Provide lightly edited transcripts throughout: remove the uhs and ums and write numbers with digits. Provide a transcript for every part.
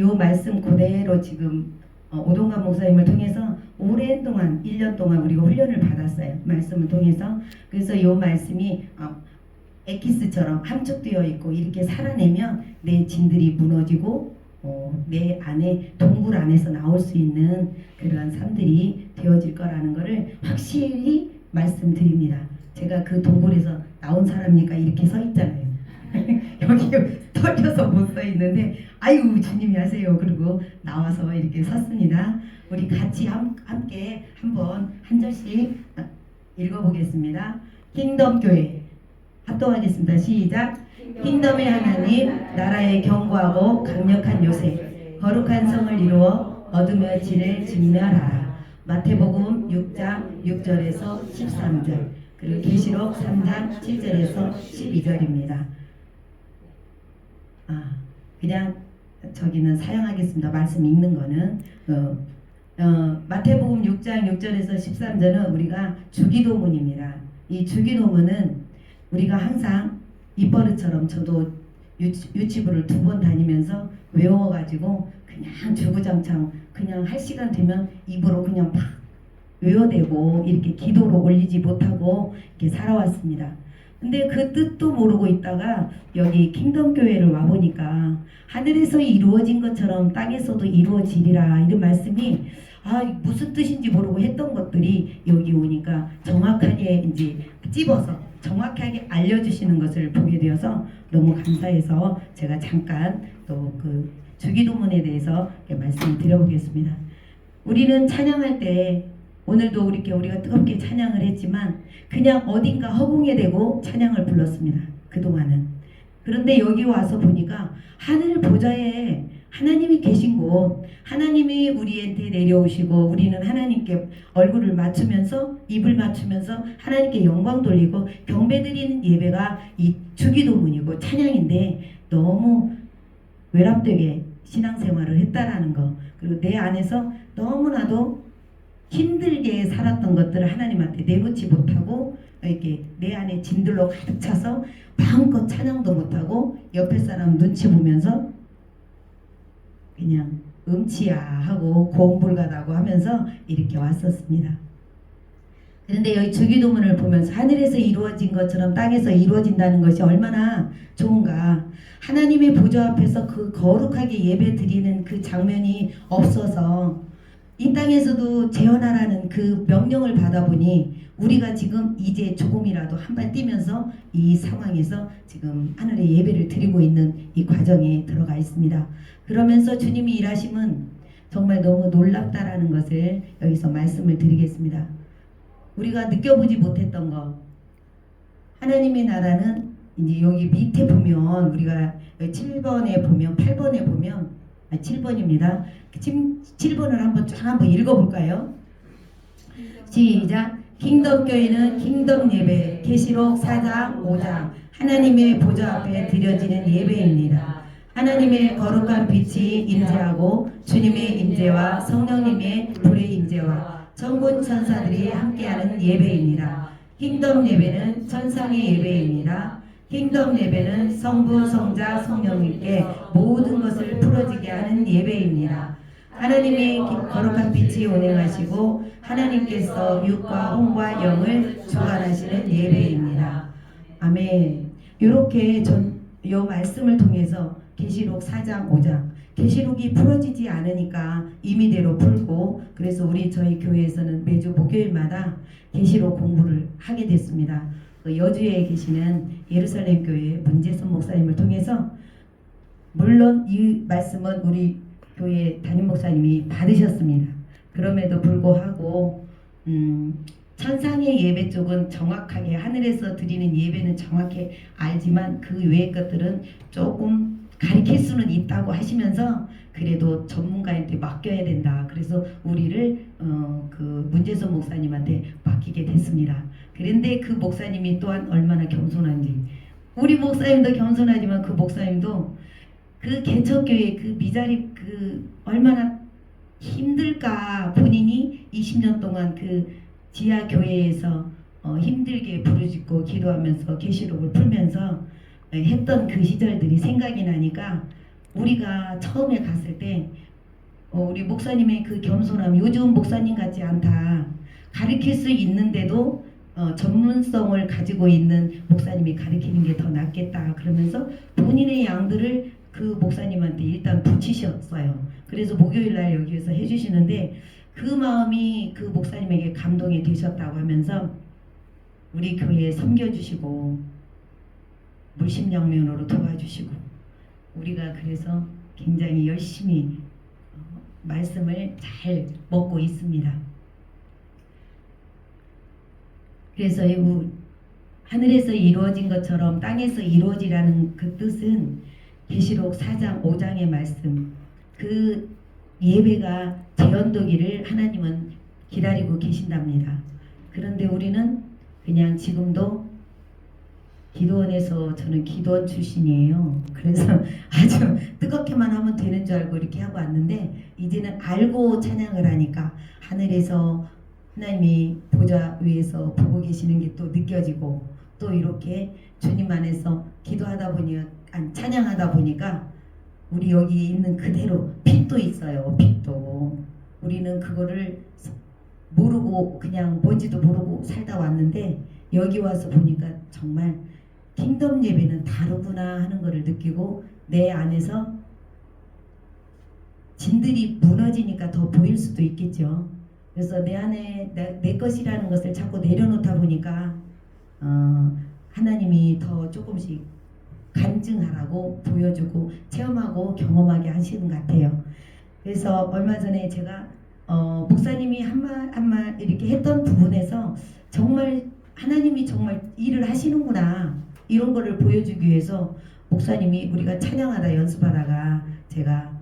요 말씀 그대로 지금 오동관 목사님을 통해서 오랜 동안 1년 동안 우리가 훈련을 받았어요. 말씀을 통해서. 그래서 요 말씀이 엑기스처럼 함축되어 있고 이렇게 살아내면 내 진들이 무너지고 내 안에 동굴 안에서 나올 수 있는 그러한 삶들이 되어질 거라는 것을 확실히 말씀드립니다. 제가 그 동굴에서 나온 사람이니까 이렇게 서 있잖아요. 여기 털려서 못 서 있는데 아유 주님이 하세요. 그리고 나와서 이렇게 섰습니다. 우리 같이 함께 한번 한 절씩 읽어보겠습니다. 킹덤 교회 합동하겠습니다. 시작. 킹덤의 하나님, 나라의 견고하고 강력한 요새, 거룩한 성을 이루어 어둠의 진을 진멸하라. 마태복음 6장 6절에서 13절, 그리고 계시록 3장 7절에서 12절입니다. 그냥 저기는 사용하겠습니다. 말씀 읽는 거는 마태복음 6장 6절에서 13절은 우리가 주기도문입니다. 이 주기도문은 우리가 항상 입버릇처럼 저도 유치부를 2번 다니면서 외워가지고 그냥 주구장창 그냥 할 시간 되면 입으로 그냥 막 외워대고 이렇게 기도로 올리지 못하고 이렇게 살아왔습니다. 근데 그 뜻도 모르고 있다가 여기 킹덤 교회를 와보니까 하늘에서 이루어진 것처럼 땅에서도 이루어지리라 이런 말씀이 무슨 뜻인지 모르고 했던 것들이 여기 오니까 정확하게 이제 찝어서 정확하게 알려주시는 것을 보게 되어서 너무 감사해서 제가 잠깐 또 그 주기도문에 대해서 말씀을 드려보겠습니다. 우리는 찬양할 때 오늘도 우리가 뜨겁게 찬양을 했지만 그냥 어딘가 허공에 대고 찬양을 불렀습니다. 그동안은. 그런데 여기 와서 보니까 하늘 보좌에 하나님이 계신 곳, 하나님이 우리한테 내려오시고 우리는 하나님께 얼굴을 맞추면서 입을 맞추면서 하나님께 영광 돌리고 경배드리는 예배가 이 주기도문이고 찬양인데 너무 외람되게 신앙생활을 했다라는 거, 그리고 내 안에서 너무나도 힘들게 살았던 것들을 하나님한테 내놓지 못하고 이렇게 내 안에 진들로 가득 차서 마음껏 찬양도 못하고 옆에 사람 눈치 보면서 그냥 음치야 하고 고음불가다고 하면서 이렇게 왔었습니다. 그런데 여기 주기도문을 보면서 하늘에서 이루어진 것처럼 땅에서 이루어진다는 것이 얼마나 좋은가. 하나님의 보좌 앞에서 그 거룩하게 예배 드리는 그 장면이 없어서 이 땅에서도 재현하라는 그 명령을 받아보니 우리가 지금 이제 조금이라도 한 발 뛰면서 이 상황에서 지금 하늘의 예배를 드리고 있는 이 과정에 들어가 있습니다. 그러면서 주님이 일하심은 정말 너무 놀랍다라는 것을 여기서 말씀을 드리겠습니다. 우리가 느껴보지 못했던 것, 하나님의 나라는 이제 여기 밑에 보면 우리가 7번에 보면 8번에 보면 7번입니다. 7번을 한번 읽어볼까요? 시작. 킹덤 교회는 킹덤 예배, 계시록 4장 5장 하나님의 보좌 앞에 드려지는 예배입니다. 하나님의 거룩한 빛이 임재하고 주님의 임재와 성령님의 불의 임재와 천군 천사들이 함께하는 예배입니다. 킹덤 예배는 천상의 예배입니다. 킹덤 예배는 성부, 성자, 성령님께 모든 것을 풀어지게 하는 예배입니다. 하나님의 거룩한 빛이 운행하시고 하나님께서 육과 혼과 영을 주관하시는 예배입니다. 아멘. 이렇게 이 말씀을 통해서 계시록 4장 5장 계시록이 풀어지지 않으니까 임의대로 풀고 그래서 저희 교회에서는 매주 목요일마다 계시록 공부를 하게 됐습니다. 여주에 계시는 예루살렘 교회 문재선 목사님을 통해서 물론 이 말씀은 우리 교회 담임 목사님이 받으셨습니다. 그럼에도 불구하고 천상의 예배 쪽은 정확하게 하늘에서 드리는 예배는 정확히 알지만 그 외의 것들은 조금 가르칠 수는 있다고 하시면서 그래도 전문가한테 맡겨야 된다. 그래서 우리를 그 문재선 목사님한테 맡기게 됐습니다. 그런데 그 목사님이 또한 얼마나 겸손한지, 우리 목사님도 겸손하지만 그 목사님도 그 개척교회 그 미자립 그 얼마나 힘들까. 본인이 20년 동안 그 지하 교회에서 힘들게 부르짖고 기도하면서 계시록을 풀면서 했던 그 시절들이 생각이 나니까 우리가 처음에 갔을 때 우리 목사님의 그 겸손함, 요즘 목사님 같지 않다. 가르칠 수 있는데도 전문성을 가지고 있는 목사님이 가르치는 게 더 낫겠다. 그러면서 본인의 양들을 그 목사님한테 일단 붙이셨어요. 그래서 목요일 날 여기에서 해주시는데 그 마음이 그 목사님에게 감동이 되셨다고 하면서 우리 교회에 섬겨주시고 물심양면으로 도와주시고 우리가 그래서 굉장히 열심히 말씀을 잘 먹고 있습니다. 그래서 하늘에서 이루어진 것처럼 땅에서 이루어지라는 그 뜻은 계시록 4장 5장의 말씀, 그 예배가 재현되기를 하나님은 기다리고 계신답니다. 그런데 우리는 그냥 지금도 기도원에서, 저는 기도원 출신이에요. 그래서 아주 뜨겁게만 하면 되는 줄 알고 이렇게 하고 왔는데 이제는 알고 찬양을 하니까 하늘에서 하나님이 보좌 위에서 보고 계시는 게 또 느껴지고 또 이렇게 주님 안에서 기도하다 보니 찬양하다 보니까 우리 여기 있는 그대로 빛도 있어요. 빛도 우리는 그거를 모르고 그냥 뭔지도 모르고 살다 왔는데 여기 와서 보니까 정말 킹덤 예배는 다르구나 하는 것을 느끼고 내 안에서 진들이 무너지니까 더 보일 수도 있겠죠. 그래서 내 안에 내 것이라는 것을 자꾸 내려놓다 보니까 하나님이 더 조금씩 간증하라고 보여주고 체험하고 경험하게 하시는 것 같아요. 그래서 얼마 전에 제가 목사님이 한 말 이렇게 했던 부분에서 정말 하나님이 정말 일을 하시는구나 이런 거를 보여주기 위해서 목사님이 우리가 찬양하다 연습하다가 제가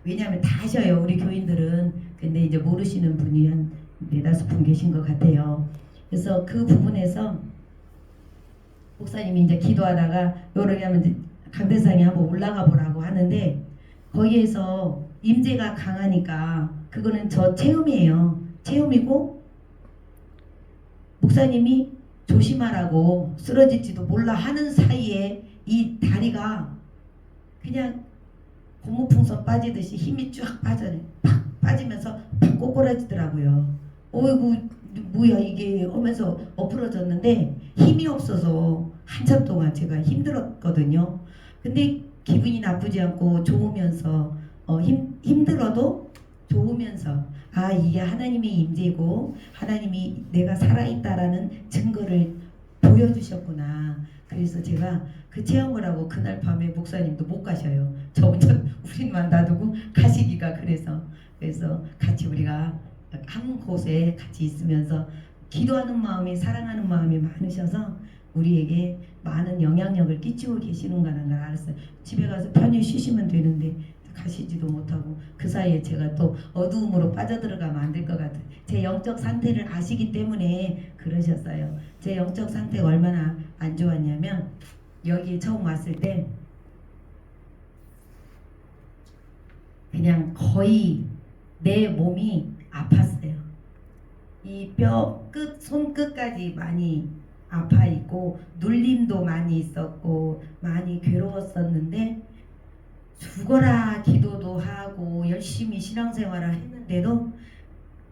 왜냐하면 다 아셔요 우리 교인들은. 근데 이제 모르시는 분이 한 4-5분 계신 것 같아요. 그래서 그 부분에서 목사님이 이제 기도하다가 요렇게 하면 이제 강대상에 한번 올라가 보라고 하는데 거기에서 임재가 강하니까 그거는 저 체험이에요. 체험이고 목사님이 조심하라고 쓰러질지도 몰라 하는 사이에 이 다리가 그냥 고무풍선 빠지듯이 힘이 쫙 빠져요. 팍 빠지면서 팍 꼬꾸라지더라고요. 어이구 뭐야 이게 하면서 엎으러졌는데 힘이 없어서 한참 동안 제가 힘들었거든요. 근데 기분이 나쁘지 않고 좋으면서 힘들어도 좋으면서 아 이게 하나님의 임재고 하나님이 내가 살아있다라는 증거를 보여주셨구나. 그래서 제가 그 체험을 하고 그날 밤에 목사님도 못 가셔요. 저 혼자 우리만 놔두고 가시기가 그래서 같이 우리가 한 곳에 같이 있으면서 기도하는 마음이 사랑하는 마음이 많으셔서 우리에게 많은 영향력을 끼치고 계시는가는 걸 알았어요. 집에 가서 편히 쉬시면 되는데 가시지도 못하고 그 사이에 제가 또 어두움으로 빠져들어가면 안 될 것 같아요. 제 영적 상태를 아시기 때문에 그러셨어요. 제 영적 상태가 얼마나 안 좋았냐면 여기 처음 왔을 때 그냥 거의 내 몸이 아팠어요. 이 뼈 끝, 손끝까지 많이 아파 있고 눌림도 많이 있었고 많이 괴로웠었는데 죽어라 기도도 하고 열심히 신앙생활을 했는데도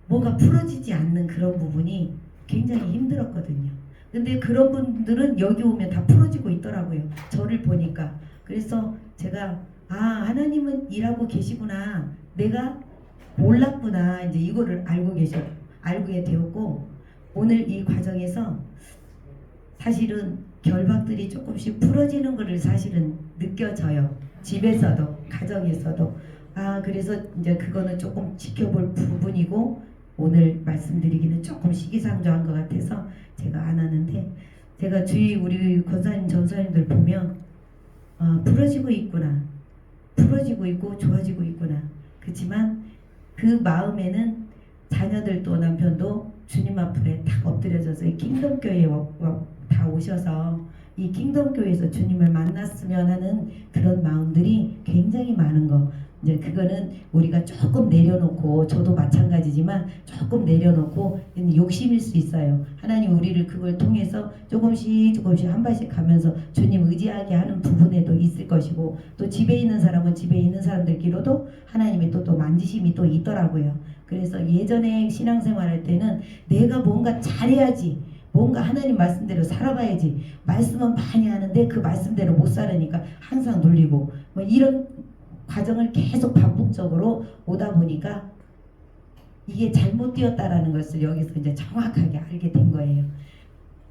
뭐가 풀어지지 않는 그런 부분이 굉장히 힘들었거든요. 근데 그런 분들은 여기 오면 다 풀어지고 있더라고요. 저를 보니까. 그래서 제가 아 하나님은 일하고 계시구나. 내가 몰랐구나. 이제 이거를 알게 되었고 오늘 이 과정에서 사실은 결박들이 조금씩 풀어지는 것을 사실은 느껴져요. 집에서도 가정에서도 그래서 이제 그거는 조금 지켜볼 부분이고 오늘 말씀드리기는 조금 시기상조한 것 같아서 제가 안 하는데 제가 주위 우리 권사님 전사님들 보면 풀어지고 있구나 풀어지고 있고 좋아지고 있구나. 그렇지만 그 마음에는 자녀들도 남편도 주님 앞에 딱 엎드려져서 이 킹덤교회에 다 오셔서 이 킹덤교회에서 주님을 만났으면 하는 그런 마음들이 굉장히 많은 거. 이제 그거는 우리가 조금 내려놓고, 저도 마찬가지지만 조금 내려놓고 욕심일 수 있어요. 하나님 우리를 그걸 통해서 조금씩 한 발씩 가면서 주님 의지하게 하는 부분에도 있을 것이고, 또 집에 있는 사람은 집에 있는 사람들끼리도 하나님의 또 만지심이 또 있더라고요. 그래서 예전에 신앙생활할 때는 내가 뭔가 잘해야지, 뭔가 하나님 말씀대로 살아가야지, 말씀은 많이 하는데 그 말씀대로 못 살으니까 항상 눌리고, 뭐 이런 과정을 계속 반복적으로 오다 보니까 이게 잘못되었다라는 것을 여기서 이제 정확하게 알게 된 거예요.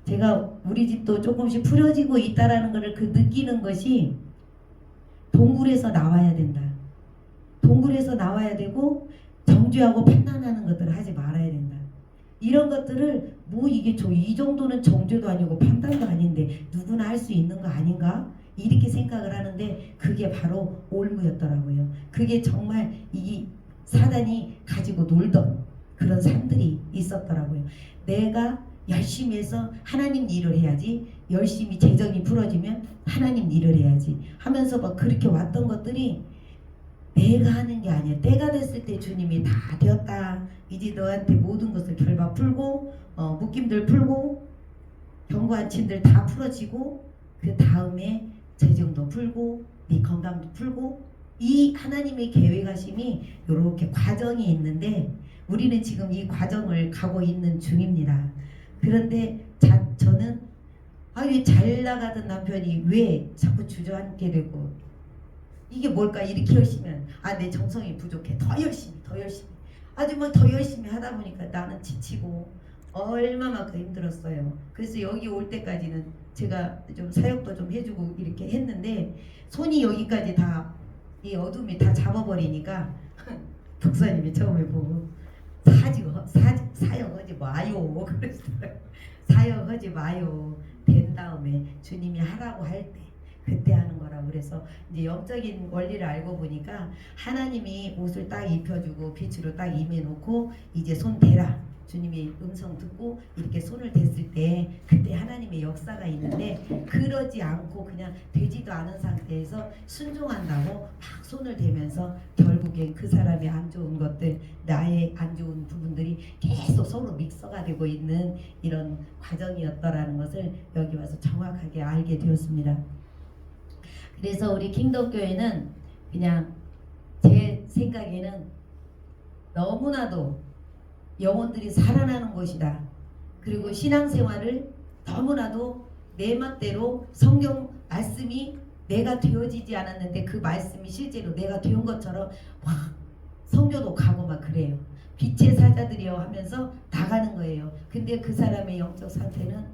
제가 우리 집도 조금씩 풀어지고 있다라는 것을 그 느끼는 것이 동굴에서 나와야 된다. 동굴에서 나와야 되고, 정죄하고 판단하는 것들을 하지 말아야 된다. 이런 것들을 뭐 이게 이 정도는 정죄도 아니고 판단도 아닌데 누구나 할 수 있는 거 아닌가? 이렇게 생각을 하는데 그게 바로 올무였더라고요. 그게 정말 이 사단이 가지고 놀던 그런 삶들이 있었더라고요. 내가 열심히 해서 하나님 일을 해야지, 열심히 재정이 풀어지면 하나님 일을 해야지 하면서 막 그렇게 왔던 것들이 내가 하는 게 아니야. 때가 됐을 때 주님이 다 되었다. 이제 너한테 모든 것을 결박 풀고, 묶임들 풀고, 경고한 침들 다 풀어지고, 그 다음에 재정도 풀고, 네 건강도 풀고, 이 하나님의 계획하심이 이렇게 과정이 있는데 우리는 지금 이 과정을 가고 있는 중입니다. 그런데 저는 왜 잘 나가던 남편이 왜 자꾸 주저앉게 되고, 이게 뭘까? 이렇게 열심히 하는, 내 정성이 부족해. 더 열심히 아주 뭐 더 열심히 하다 보니까 나는 지치고 얼마만큼 힘들었어요. 그래서 여기 올 때까지는 제가 좀 사역도 좀 해주고 이렇게 했는데 손이 여기까지 다 이 어둠이 다 잡아버리니까 목사님이 처음에 보고 사역하지 마요 그러시더라고요. 사역하지 마요. 된 다음에 주님이 하라고 할 때 그때 하는 거라고. 그래서 이제 영적인 원리를 알고 보니까 하나님이 옷을 딱 입혀주고 빛으로 딱 임해놓고 이제 손 대라, 주님이 음성 듣고 이렇게 손을 댔을 때 그때 하나님의 역사가 있는데, 그러지 않고 그냥 되지도 않은 상태에서 순종한다고 막 손을 대면서 결국엔 그 사람의 안 좋은 것들, 나의 안 좋은 부분들이 계속 서로 믹서가 되고 있는 이런 과정이었더라는 것을 여기 와서 정확하게 알게 되었습니다. 그래서 우리 킹덤교회는 그냥 제 생각에는 너무나도 영혼들이 살아나는 곳이다. 그리고 신앙생활을 너무나도 내 멋대로 성경 말씀이 내가 되어지지 않았는데 그 말씀이 실제로 내가 되온 것처럼 확 성교도 가고 막 그래요. 빛의 사자들이여 하면서 나가는 거예요. 근데 그 사람의 영적 상태는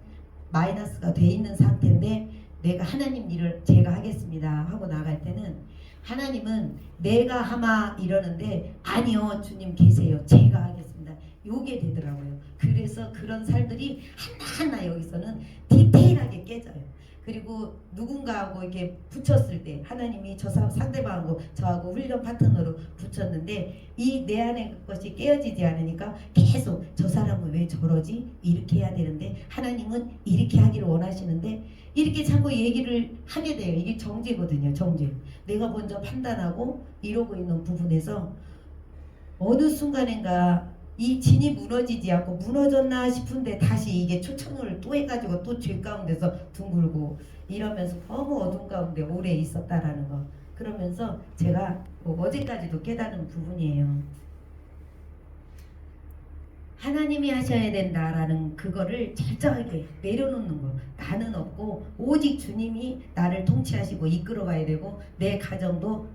마이너스가 돼 있는 상태인데, 내가 하나님 일을 제가 하겠습니다 하고 나갈 때는 하나님은 내가 하마 이러는데 아니요 주님 계세요, 제가 하겠습니다, 요게 되더라고요. 그래서 그런 삶들이 하나하나 여기서는 디테일하게 깨져요. 그리고 누군가하고 이렇게 붙였을 때 하나님이 저 사람 상대방하고 저하고 훈련 파트너로 붙였는데 이 내 안의 것이 깨어지지 않으니까 계속 저 사람은 왜 저러지? 이렇게 해야 되는데 하나님은 이렇게 하기를 원하시는데 이렇게 자꾸 얘기를 하게 돼요. 이게 정죄거든요. 정죄. 내가 먼저 판단하고 이러고 있는 부분에서 어느 순간인가 이 진이 무너지지 않고 무너졌나 싶은데 다시 이게 초청을 또 해가지고 또 죄 가운데서 둥글고 이러면서 너무 어둠 가운데 오래 있었다라는 거. 그러면서 제가 어제까지도 깨달은 부분이에요. 하나님이 하셔야 된다라는 그거를 철저하게 내려놓는 거. 나는 없고 오직 주님이 나를 통치하시고 이끌어가야 되고 내 가정도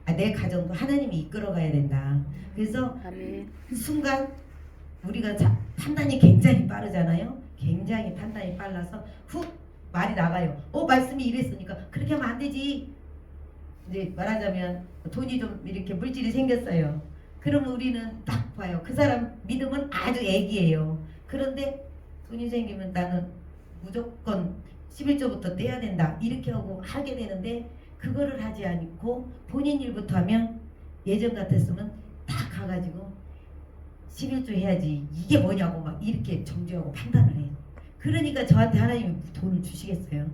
내 가정도 하나님이 이끌어가야 된다. 그래서 그 순간 우리가 판단이 굉장히 빠르잖아요. 굉장히 판단이 빨라서 훅 말이 나가요. 말씀이 이랬으니까 그렇게 하면 안 되지. 이제 말하자면 돈이 좀 이렇게 물질이 생겼어요. 그러면 우리는 딱 봐요. 그 사람 믿음은 아주 애기예요. 그런데 돈이 생기면 나는 무조건 11조부터 떼야 된다 이렇게 하고 하게 되는데, 그거를 하지 않고 본인 일부터 하면 예전 같았으면 딱 가가지고 11조 해야지 이게 뭐냐고 막 이렇게 정죄하고 판단을 해요. 그러니까 저한테 하나님이 돈을 주시겠어요?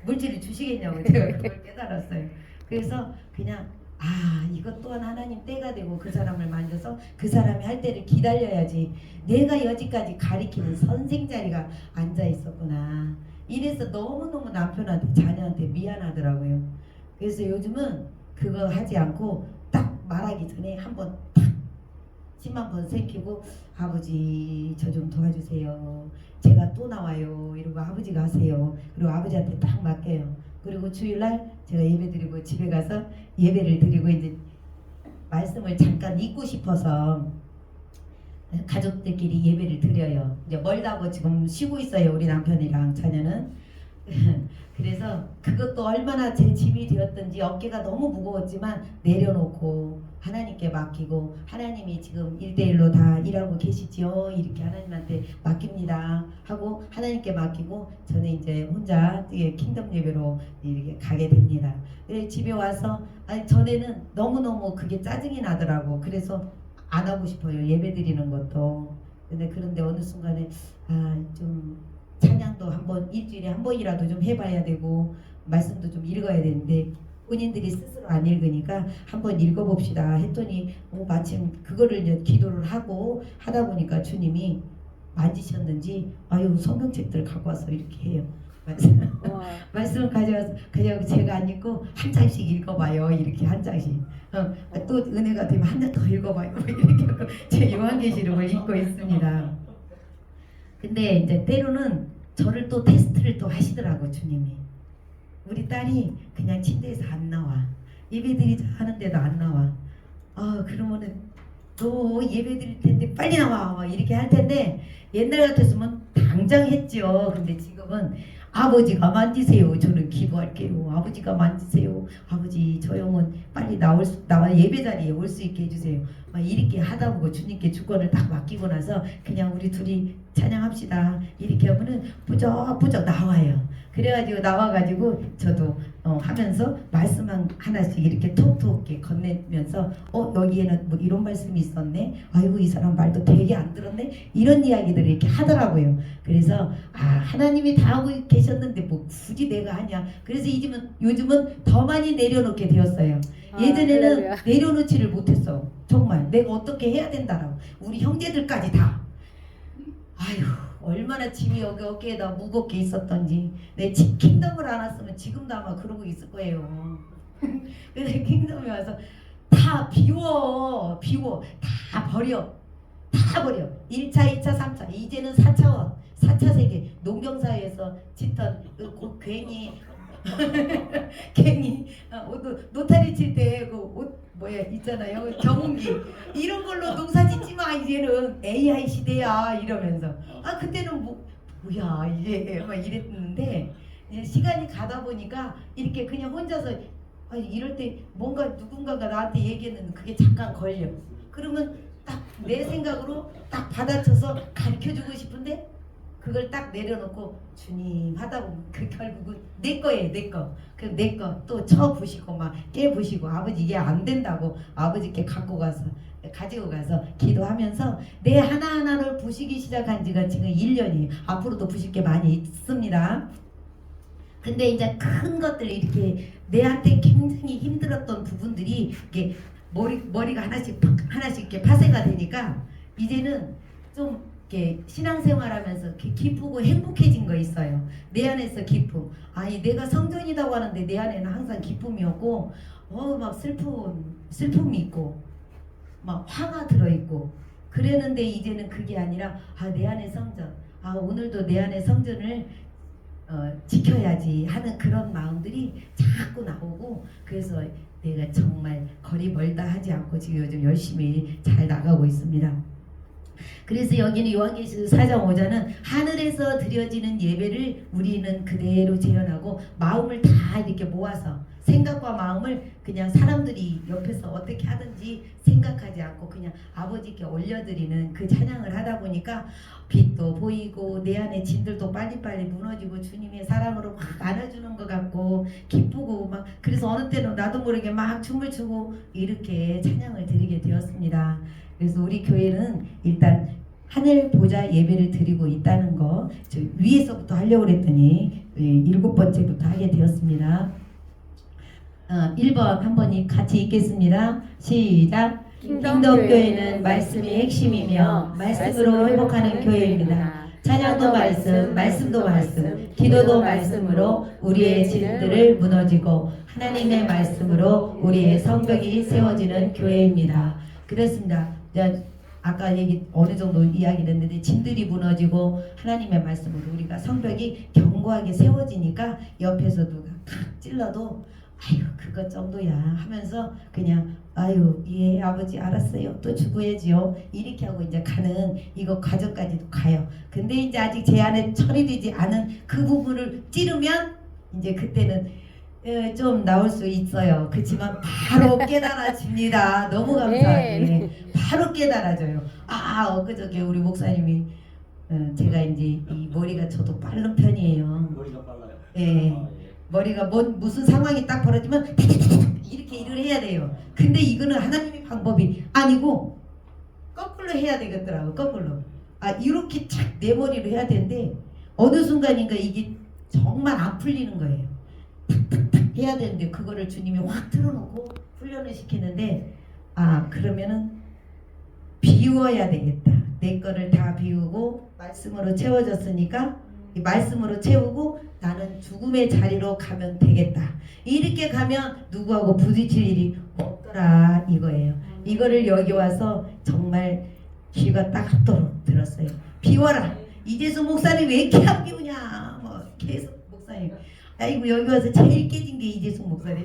물질을 주시겠냐고 제가 그걸 깨달았어요. 그래서 그냥 이것 또한 하나님 때가 되고 그 사람을 만져서 그 사람이 할 때를 기다려야지. 내가 여지까지 가리키는 선생 자리가 앉아 있었구나. 이래서 너무너무 남편한테 자녀한테 미안하더라고요. 그래서 요즘은 그거 하지 않고 딱 말하기 전에 한번 딱 침만 번 새기고 아버지 저 좀 도와주세요. 제가 또 나와요. 이러고 아버지가 하세요. 그리고 아버지한테 딱 맡겨요. 그리고 주일날 제가 예배 드리고 집에 가서 예배를 드리고 이제 말씀을 잠깐 읽고 싶어서 가족들끼리 예배를 드려요. 이제 멀다고 지금 쉬고 있어요. 우리 남편이랑 자녀는. 그래서 그것도 얼마나 제 짐이 되었던지 어깨가 너무 무거웠지만 내려놓고 하나님께 맡기고 하나님이 지금 1대1로 다 일하고 계시지요. 이렇게 하나님한테 맡깁니다 하고 하나님께 맡기고 저는 이제 혼자 킹덤 예배로 이렇게 가게 됩니다. 집에 와서 전에는 너무너무 그게 짜증이 나더라고. 그래서 안 하고 싶어요. 예배 드리는 것도. 그런데 어느 순간에 좀 찬양도 한번 일주일에 한 번이라도 좀 해봐야 되고 말씀도 좀 읽어야 되는데 본인들이 스스로 안 읽으니까 한번 읽어봅시다 했더니 마침 그거를 이제 기도를 하고 하다 보니까 주님이 만지셨는지 성경책들 갖고 와서 이렇게 해요. 말씀을 가져와서 제가 안 읽고 한 장씩 읽어봐요. 이렇게 한 장씩. 또 은혜가 되면 한 장 더 읽어봐요. 이렇게 하고 제 요한계시록을 읽고 있습니다. 근데 이제 때로는 저를 또 테스트를 또 하시더라고 주님이. 우리 딸이 그냥 침대에서 안 나와. 예배드리자 하는데도 안 나와. 그러면은 너 예배드릴 텐데 빨리 나와. 막 이렇게 할 텐데 옛날 같았으면 당장 했죠. 근데 지금은 아버지가 만지세요. 저는 기도할게요. 아버지가 만지세요. 아버지 저 영혼 빨리 나와 예배 자리에 올 수 있게 해주세요. 막 이렇게 하다 보고 주님께 주권을 딱 맡기고 나서 그냥 우리 둘이 찬양합시다. 이렇게 하면은 부쩍부쩍 나와요. 그래가지고 나와가지고 저도 하면서 말씀만 하나씩 이렇게 톡톡 이렇게 건네면서 여기에는 뭐 이런 말씀이 있었네. 아이고 이 사람 말도 되게 안 들었네. 이런 이야기들을 이렇게 하더라고요. 그래서 하나님이 다 하고 계셨는데 뭐 굳이 내가 하냐. 그래서 요즘은 더 많이 내려놓게 되었어요. 예전에는 할렐루야. 내려놓지를 못했어. 정말 내가 어떻게 해야 된다라고. 우리 형제들까지 다. 얼마나 짐이 여기 어깨에다 무겁게 있었던지. 내 킹덤을 안 왔으면 지금도 아마 그러고 있을 거예요. 근데 킹덤에 와서 다 비워 다 버려 1차 2차 3차 이제는 4차원 4차 세계 농경사회에서 짓던 괜히 노타리 칠 때 그 옷 있잖아요. 경운기 이런 걸로 농사 짓지 마. 이제는 AI 시대야 이러면서 그때는 뭐야 이게 막 이랬는데 이제 시간이 가다 보니까 이렇게 그냥 혼자서 이럴 때 뭔가 누군가가 나한테 얘기했는데 그게 잠깐 걸려. 그러면 딱 내 생각으로 딱 받아쳐서 가르쳐주고 싶은데 그걸 딱 내려놓고 주님 하다 보면 결국은 내 거예요. 내 거. 그럼 내 거 또 쳐부시고 막 깨부시고 아버지 이게 안 된다고 아버지께 가지고 가서 기도하면서 내 하나하나를 부시기 시작한 지가 지금 1년이에요. 앞으로도 부실 게 많이 있습니다. 근데 이제 큰 것들 이렇게 내한테 굉장히 힘들었던 부분들이 이게 머리가 하나씩 이렇게 파쇄가 되니까 이제는 좀 이렇게 신앙생활하면서 이렇게 기쁘고 행복해진 거 있어요. 내 안에서 기쁨. 내가 성전이라고 하는데 내 안에는 항상 기쁨이 없고 막 슬픔이 있고 막 화가 들어있고 그랬는데 이제는 그게 아니라 내 안에 성전. 오늘도 내 안에 성전을 지켜야지 하는 그런 마음들이 자꾸 나오고 그래서 내가 정말 거리 멀다 하지 않고 지금 요즘 열심히 잘 나가고 있습니다. 그래서 여기는 요한계시록 4장 5절은 하늘에서 드려지는 예배를 우리는 그대로 재현하고 마음을 다 이렇게 모아서 생각과 마음을 그냥 사람들이 옆에서 어떻게 하든지 생각하지 않고 그냥 아버지께 올려드리는 그 찬양을 하다 보니까 빛도 보이고 내 안에 짐들도 빨리빨리 무너지고 주님의 사랑으로 막 안아주는 것 같고 기쁘고 막 그래서 어느 때는 나도 모르게 막 춤을 추고 이렇게 찬양을 드리게 되었습니다. 그래서 우리 교회는 일단 하늘 보좌 예배를 드리고 있다는 거 저 위에서부터 하려고 했더니 7번째부터 하게 되었습니다. 1번 한번 같이 읽겠습니다. 시작. 킹덤교회는 말씀이 핵심이며 말씀으로 회복하는 교회입니다. 찬양도 말씀, 말씀도 말씀, 기도도 말씀으로 우리의 진들을 무너지고 하나님의 말씀으로 우리의 성벽이 세워지는 교회입니다. 그렇습니다. 아까 어느 정도 이야기를 했는데 진들이 무너지고 하나님의 말씀으로 우리가 성벽이 견고하게 세워지니까 옆에서 누가 탁 찔러도 아유 그것 정도야 하면서 그냥 아유 예 아버지 알았어요 또 죽어야지요 이렇게 하고 이제 가는 이거 과정까지도 가요. 근데 이제 아직 제 안에 처리되지 않은 그 부분을 찌르면 이제 그때는 좀 나올 수 있어요. 그렇지만 바로 깨달아집니다. 너무 감사하게 바로 깨달아져요. 엊그저께 우리 목사님이 제가 이제 이 머리가 저도 빠른 편이에요. 머리가 빨라요. 예. 머리가 무슨 상황이 딱 벌어지면 이렇게 일을 해야 돼요. 근데 이거는 하나님의 방법이 아니고 거꾸로 해야 되겠더라고. 거꾸로. 이렇게 착 내 머리로 해야 되는데 어느 순간인가 이게 정말 안 풀리는 거예요. 탁탁탁 해야 되는데 그거를 주님이 확 틀어놓고 훈련을 시키는데 그러면은 비워야 되겠다. 내 거를 다 비우고 말씀으로 채워졌으니까 이 말씀으로 채우고 나는 죽음의 자리로 가면 되겠다. 이렇게 가면 누구하고 부딪힐 일이 없더라 이거예요. 이거를 여기 와서 정말 귀가 따갑도록 들었어요. 비워라. 이재수 목사님 왜 이렇게 안 비우냐. 계속 목사님. 아이고 여기 와서 제일 깨진 게 이재수 목사님.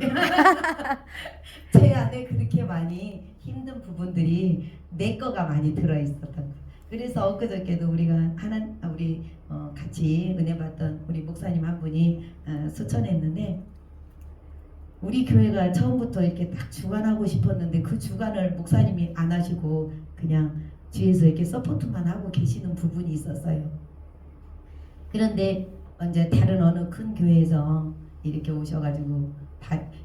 제 안에 그렇게 많이 힘든 부분들이 내 거가 많이 들어있었던 거. 그래서 엊그저께도 우리가 우리 같이 은혜 받던 우리 목사님 한 분이 수천했는데 우리 교회가 처음부터 이렇게 딱 주관하고 싶었는데 그 주관을 목사님이 안 하시고 그냥 뒤에서 이렇게 서포트만 하고 계시는 부분이 있었어요. 그런데 이제 다른 어느 큰 교회에서 이렇게 오셔가지고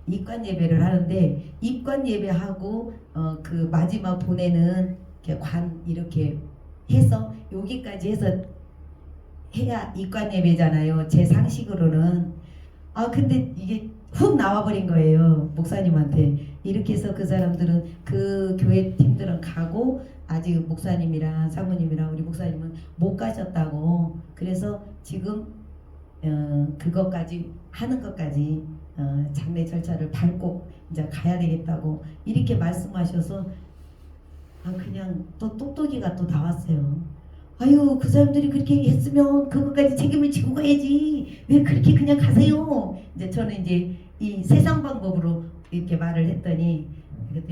입관 예배를 하는데 입관 예배하고 그 마지막 보내는 이렇게 해서 여기까지 해서 해야 입관 예배잖아요. 제 상식으로는. 근데 이게 훅 나와버린 거예요. 목사님한테. 이렇게 해서 그 사람들은 그 교회 팀들은 가고 아직 목사님이랑 사모님이랑 우리 목사님은 못 가셨다고. 그래서 지금 그것까지 하는 것까지 장례 절차를 밟고 이제 가야 되겠다고 이렇게 말씀하셔서 그냥 또 똑똑이가 또 나왔어요. 아유 그 사람들이 그렇게 했으면 그것까지 책임을 지고 가야지 왜 그렇게 그냥 가세요. 이제 저는 이제 이 세상 방법으로 이렇게 말을 했더니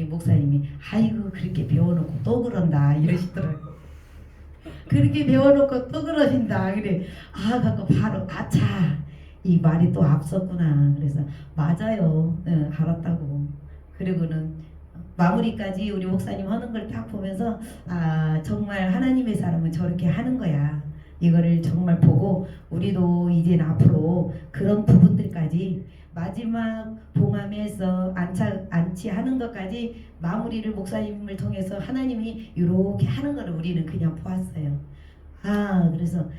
목사님이 아이고 그렇게 배워놓고 또 그런다 이러시더라고요. 그렇게 배워놓고 또 그러신다. 그래 갖고 바로 아차 이 말이 또 앞섰구나. 그래서 맞아요. 알았다고. 그리고는 마무리까지 우리 목사님 하는 걸 딱 보면서 정말 하나님의 사람은 저렇게 하는 거야. 이거를 정말 보고 우리도 이제 앞으로 그런 부분들까지 마지막 봉함에서 안치하는 것까지 마무리를 목사님을 통해서 하나님이 이렇게 하는 거를 우리는 그냥 보았어요. 그래서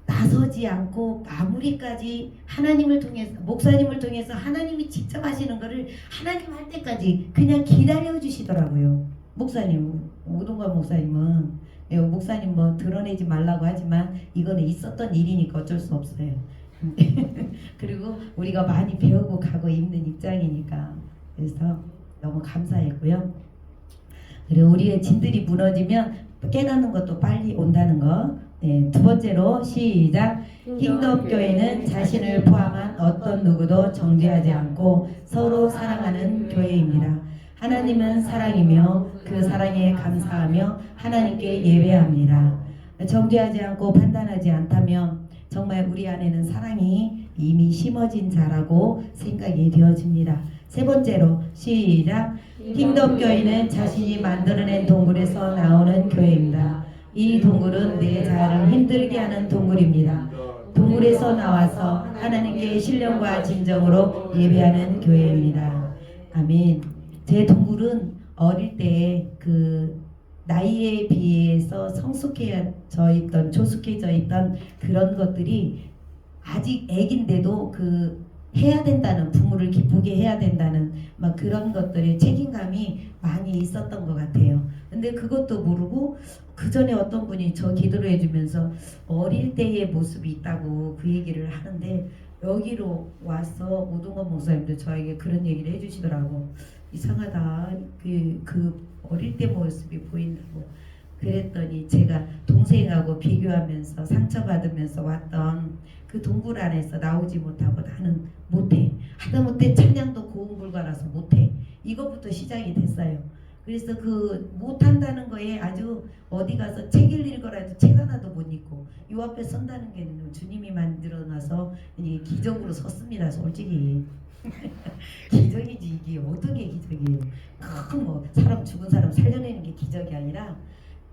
나서지 않고 마무리까지 하나님을 통해서 목사님을 통해서 하나님이 직접 하시는 거를 하나님 할 때까지 그냥 기다려 주시더라고요. 목사님 오동관 목사님은 목사님 드러내지 말라고 하지만 이거는 있었던 일이니까 어쩔 수 없어요. 그리고 우리가 많이 배우고 가고 있는 입장이니까 그래서 너무 감사했고요. 그리고 우리의 진들이 무너지면 깨닫는 것도 빨리 온다는 거. 두 번째로 시작. 킹덤교회는 자신을 포함한 어떤 누구도 정죄하지 않고 서로 사랑하는 교회입니다. 하나님은 사랑이며 그 사랑에 감사하며 하나님께 예배합니다. 정죄하지 않고 판단하지 않다면 정말 우리 안에는 사랑이 이미 심어진 자라고 생각이 되어집니다. 세 번째로 시작. 킹덤교회는 자신이 만들어낸 동굴에서 나오는 교회입니다. 이 동굴은 내 자아를 힘들게 하는 동굴입니다. 동굴에서 나와서 하나님께 신령과 진정으로 예배하는 교회입니다. 아멘. 제 동굴은 어릴 때 그 나이에 비해서 성숙해져 있던 조숙해져 있던 그런 것들이 아직 애긴데도 그 해야 된다는, 부모를 기쁘게 해야 된다는 막 그런 것들의 책임감이 많이 있었던 것 같아요. 근데 그것도 모르고 그 전에 어떤 분이 저 기도를 해주면서 어릴 때의 모습이 있다고 그 얘기를 하는데, 여기로 와서 오동건 목사님도 저에게 그런 얘기를 해주시더라고. 이상하다. 그 어릴 때 모습이 보인다고. 그랬더니 제가 동생하고 비교하면서 상처받으면서 왔던 그 동굴 안에서 나오지 못하고 나는 못해. 하다못해 찬양도 고음불가라서 못해. 이것부터 시작이 됐어요. 그래서 그 못한다는 거에 아주 어디 가서 책을 읽어라도 책 하나도 못 읽고 요 앞에 선다는 게 주님이 만들어놔서 이게 기적으로 섰습니다. 솔직히. 기적이지. 이게 어떻게 기적이에요. 뭐 사람, 죽은 사람 살려내는 게 기적이 아니라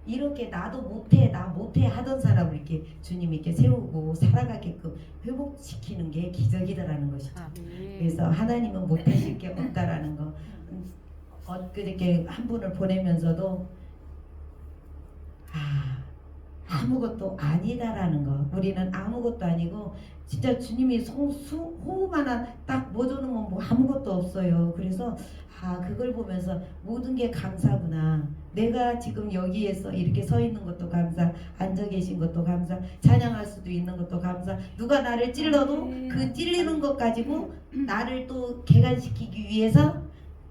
이렇게 나도 못해 나 못해 하던 사람을 이렇게 주님이 이렇게 세우고 살아가게끔 회복시키는 게 기적이다라는 것이죠. 그래서 하나님은 못하실 게 없다라는 거. 엊그저께 한 분을 보내면서도 아무것도 아니다라는 거. 우리는 아무것도 아니고 진짜 주님이 호흡 하나 딱 묻어놓으면 뭐 아무것도 없어요. 그래서 그걸 보면서 모든 게 감사구나. 내가 지금 여기에서 이렇게 서 있는 것도 감사, 앉아 계신 것도 감사, 찬양할 수도 있는 것도 감사. 누가 나를 찔러도 그 찔리는 것 가지고 나를 또 개간시키기 위해서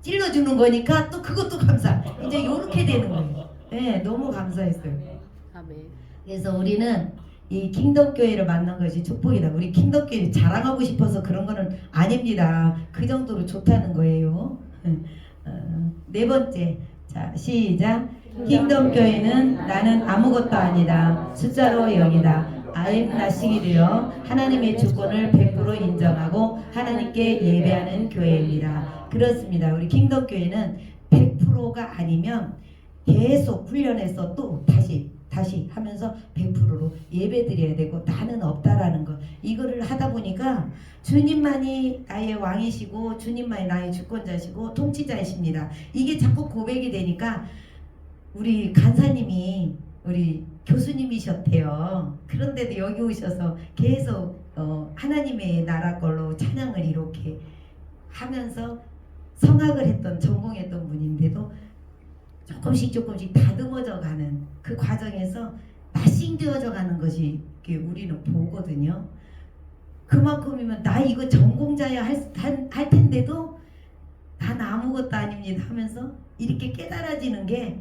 찔러주는 거니까 또 그것도 감사. 이제 이렇게 되는 거예요. 네, 너무 감사했어요. 그래서 우리는 이 킹덤교회를 만난 것이 축복이다. 우리 킹덤교회 자랑하고 싶어서 그런 거는 아닙니다. 그 정도로 좋다는 거예요. 네 번째, 자 시작. 킹덤교회는 나는 아무것도 아니다. 숫자로 여기다. I am nothing이 되어 하나님의 주권을 100% 인정하고 하나님께 예배하는 교회입니다. 그렇습니다. 우리 킹덤교회는 100%가 아니면 계속 훈련해서 또 다시 하면서 100%로 예배 드려야 되고 나는 없다라는 거. 이거를 하다 보니까 주님만이 나의 왕이시고 주님만이 나의 주권자시고 통치자이십니다. 이게 자꾸 고백이 되니까 우리 간사님이 우리 교수님이셨대요. 그런데도 여기 오셔서 계속 하나님의 나라 걸로 찬양을 이렇게 하면서 성악을 했던 전공했던 분인데도 조금씩 다듬어져 가는 그 과정에서 나싱되어져 가는 것이 우리는 보거든요. 그만큼이면 나 이거 전공자야 할 텐데도 난 아무것도 아닙니다 하면서 이렇게 깨달아지는 게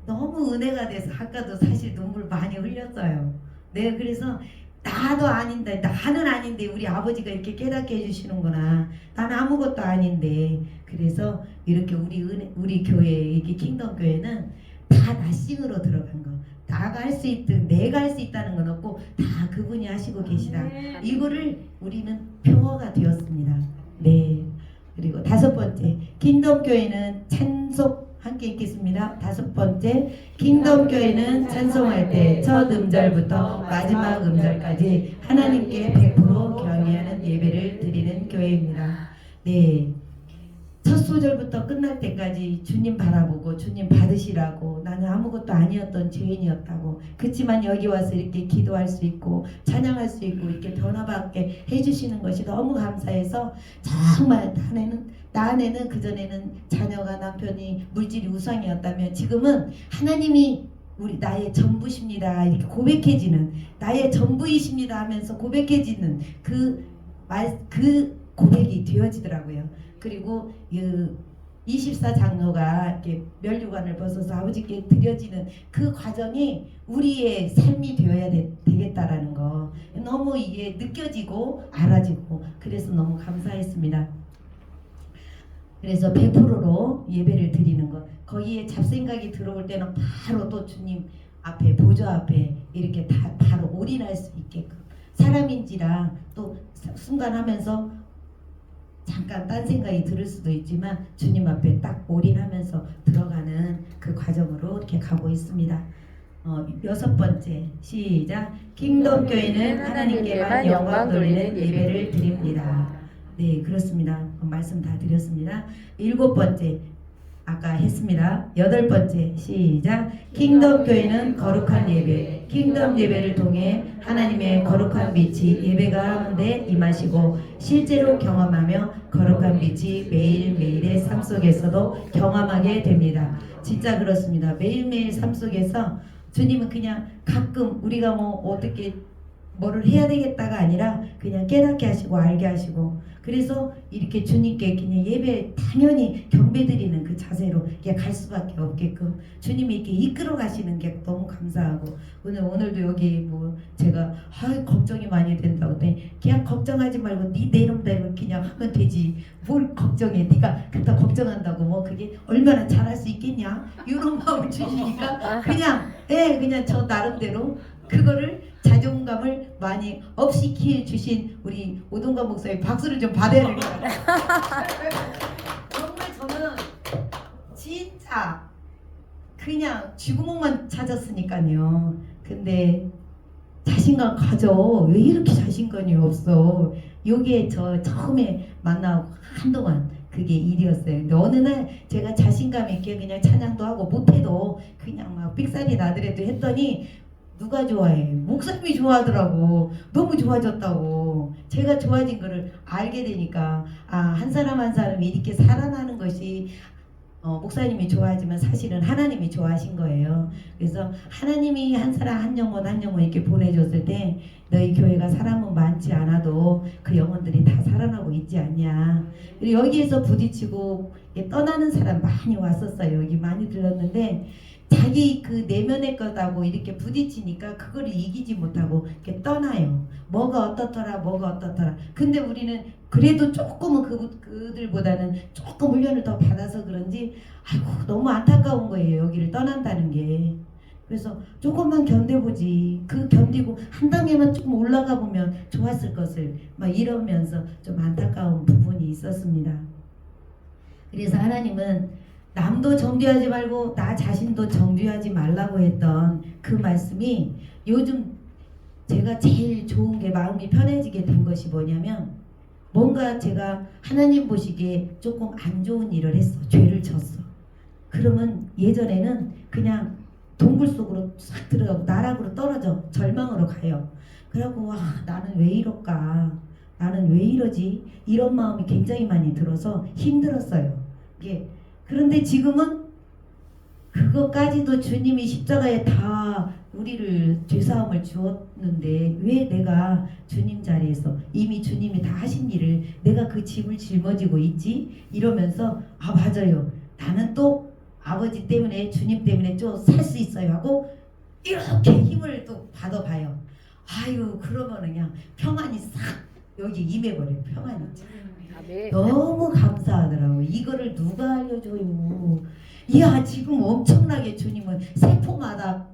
너무 은혜가 돼서 아까도 사실 눈물 많이 흘렸어요. 네, 그래서 나도 아닌데, 나는 아닌데 우리 아버지가 이렇게 깨닫게 해주시는구나. 난 아무것도 아닌데. 그래서 이렇게 우리 교회, 이게 킹덤 교회는 다 나싱으로 들어간 거. 나가 할 수 있든 내가 할 수 있다는 건 없고 다 그분이 하시고 계시다. 이거를 우리는 표어가 되었습니다. 네. 그리고 다섯 번째, 킹덤 교회는 찬송, 함께 읽겠습니다. 다섯 번째, 킹덤 교회는 찬송할 때 첫 음절부터 마지막 음절까지 하나님께 100% 경외하는 예배를 드리는 교회입니다. 네, 첫 소절부터 끝날 때까지 주님 바라보고 주님 받으시라고, 나는 아무것도 아니었던 죄인이었다고. 그렇지만 여기 와서 이렇게 기도할 수 있고 찬양할 수 있고 이렇게 변화받게 해주시는 것이 너무 감사해서 정말 나 안에는 그전에는 자녀가, 남편이, 물질이 우상이었다면 지금은 하나님이 나의 전부십니다 이렇게 고백해지는, 나의 전부이십니다 하면서 고백해지는 그 고백이 되어지더라고요. 그리고 24장로가 이렇게 면류관을 벗어서 아버지께 드려지는 그 과정이 우리의 삶이 되어야 되겠다라는 거, 너무 이게 느껴지고 알아지고 그래서 너무 감사했습니다. 그래서 100%로 예배를 드리는 것, 거기에 잡생각이 들어올 때는 바로 또 주님 앞에, 보좌 앞에 이렇게 다 바로 올인할 수 있게끔, 사람인지라 또 순간 하면서 잠깐 딴 생각이 들을 수도 있지만 주님 앞에 딱 올인하면서 들어가는 그 과정으로 이렇게 가고 있습니다. 여섯 번째, 시작. 킹덤 교회는 하나님께만 영광 돌리는 예배를 드립니다. 네, 그렇습니다. 말씀 다 드렸습니다. 일곱 번째, 아까 했습니다. 8번째 시작. 킹덤 교회는 거룩한 예배, 킹덤 예배를 통해 하나님의 거룩한 빛이 예배가 하는데 임하시고 실제로 경험하며 거룩한 빛이 매일매일의 삶 속에서도 경험하게 됩니다. 진짜 그렇습니다. 매일매일 삶 속에서 주님은 그냥 가끔 우리가 뭐 어떻게 뭐를 해야 되겠다가 아니라 그냥 깨닫게 하시고 알게 하시고, 그래서 이렇게 주님께 그냥 예배 당연히 경배드리는 그 자세로 갈 수밖에 없게끔 주님이 이렇게 이끌어 가시는 게 너무 감사하고, 오늘도 여기 뭐 제가 걱정이 많이 된다고 했더니 그냥 걱정하지 말고 네 내름대로 그냥 하면 되지, 뭘 걱정해, 네가 그렇다 걱정한다고 뭐 그게 얼마나 잘할 수 있겠냐, 이런 마음을 주시니까 그냥 저 나름대로 그거를 자존감을 많이 업시켜 주신 우리 오동관 목사님 박수를 좀 받아야 될 것 같아요. 정말 저는 진짜 그냥 쥐구멍만 찾았으니까요. 근데 자신감 가져. 왜 이렇게 자신감이 없어? 요게 저 처음에 만나고 한동안 그게 일이었어요. 근데 어느 날 제가 자신감 있게 그냥 찬양도 하고 못해도 그냥 막 삑사리 나더라도 했더니 누가 좋아해? 목사님이 좋아하더라고. 너무 좋아졌다고. 제가 좋아진 거를 알게 되니까 한 사람 한 사람이 이렇게 살아나는 것이 목사님이 좋아하지만 사실은 하나님이 좋아하신 거예요. 그래서 하나님이 한 사람 한 영혼 이렇게 보내줬을 때 너희 교회가 사람은 많지 않아도 그 영혼들이 다 살아나고 있지 않냐. 그리고 여기에서 부딪히고 떠나는 사람 많이 왔었어요. 여기 많이 들렀는데 자기 그 내면의 거다고 이렇게 부딪히니까 그거를 이기지 못하고 이렇게 떠나요. 뭐가 어떻더라. 근데 우리는 그래도 조금은 그들보다는 조금 훈련을 더 받아서 그런지 너무 안타까운 거예요. 여기를 떠난다는 게. 그래서 조금만 견뎌보지. 그 견디고 한 단계만 조금 올라가 보면 좋았을 것을 막 이러면서 좀 안타까운 부분이 있었습니다. 그래서 하나님은 남도 정죄하지 말고 나 자신도 정죄하지 말라고 했던 그 말씀이 요즘 제가 제일 좋은 게 마음이 편해지게 된 것이 뭐냐면, 뭔가 제가 하나님 보시기에 조금 안 좋은 일을 했어. 죄를 졌어. 그러면 예전에는 그냥 동굴 속으로 싹 들어가고 나락으로 떨어져 절망으로 가요. 그래갖고 나는 왜 이럴까? 나는 왜 이러지? 이런 마음이 굉장히 많이 들어서 힘들었어요. 이게 그런데 지금은 그것까지도 주님이 십자가에 다 우리를 죄사함을 주었는데 왜 내가 주님 자리에서 이미 주님이 다 하신 일을 내가 그 짐을 짊어지고 있지? 이러면서 맞아요. 나는 또 아버지 때문에 주님 때문에 좀 살 수 있어요 하고 이렇게 힘을 또 받아봐요. 그러면 그냥 평안이 싹 여기 임해버려요. 평안이. 너무 감사하더라고. 이거를 누가 알려줘요. 지금 엄청나게 주님은 세포마다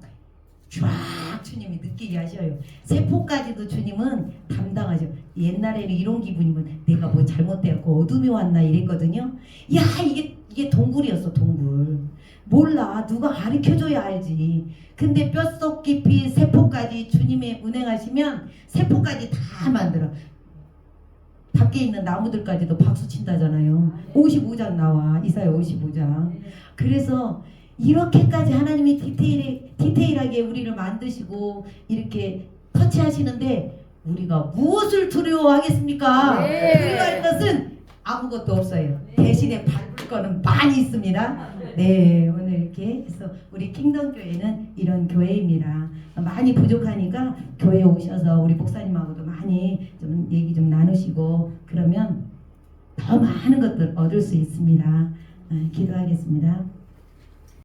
쫙 주님이 느끼게 하셔요. 세포까지도 주님은 담당하셔. 옛날에는 이런 기분이면 내가 뭐 잘못되었고 어둠이 왔나 이랬거든요. 이게 동굴이었어. 동굴. 몰라. 누가 가르쳐줘야 알지. 근데 뼛속 깊이 세포까지 주님의 운행하시면 세포까지 다 만들어. 밖에 있는 나무들까지도 박수 친다잖아요. 55장 나와. 이사야 55장. 그래서 이렇게까지 하나님이 디테일하게 우리를 만드시고 이렇게 터치하시는데 우리가 무엇을 두려워하겠습니까? 두려워할 것은 아무것도 없어요. 대신에 받을 거는 많이 있습니다. 네, 오늘 이렇게 해서 우리 킹덤교회는 이런 교회입니다. 많이 부족하니까 교회에 오셔서 우리 목사님하고도 많이 좀 얘기 좀 나누시고 그러면 더 많은 것들 얻을 수 있습니다. 기도하겠습니다.